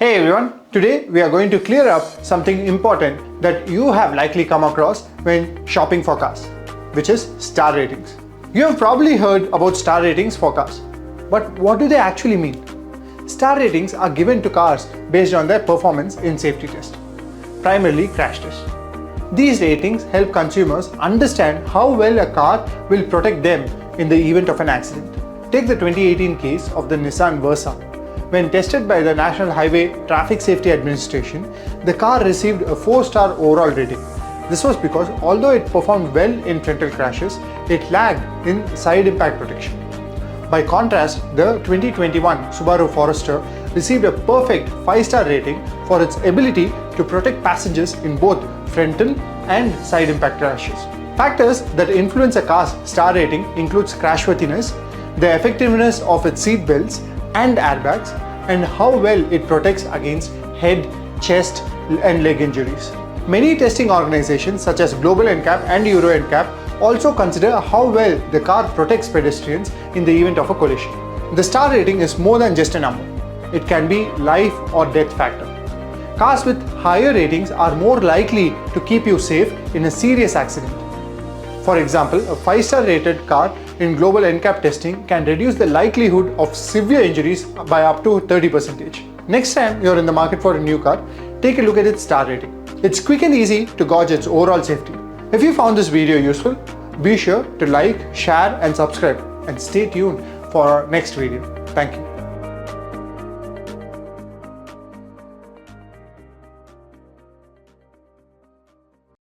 Hey everyone, today we are going to clear up something important that you have likely come across when shopping for cars, which is star ratings. You have probably heard about star ratings for cars, but what do they actually mean? Star ratings are given to cars based on their performance in safety tests, primarily crash tests. These ratings help consumers understand how well a car will protect them in the event of an accident. Take the 2018 case of the Nissan Versa. When tested by the National Highway Traffic Safety Administration, the car received a 4-star overall rating. This was because although it performed well in frontal crashes, it lagged in side impact protection. By contrast, the 2021 Subaru Forester received a perfect 5-star rating for its ability to protect passengers in both frontal and side impact crashes. Factors that influence a car's star rating includes crashworthiness, the effectiveness of its seat belts and airbags, and how well it protects against head, chest, and leg injuries. Many testing organizations such as Global NCAP and Euro NCAP also consider how well the car protects pedestrians in the event of a collision. The star rating is more than just a number. It can be life or death factor. Cars with higher ratings are more likely to keep you safe in a serious accident. For example, a 5-star rated car in global NCAP testing can reduce the likelihood of severe injuries by up to 30%. Next time you're in the market for a new car, take a look at its star rating. It's quick and easy to gauge its overall safety. If you found this video useful, be sure to like, share and subscribe, and stay tuned for our next video. Thank you.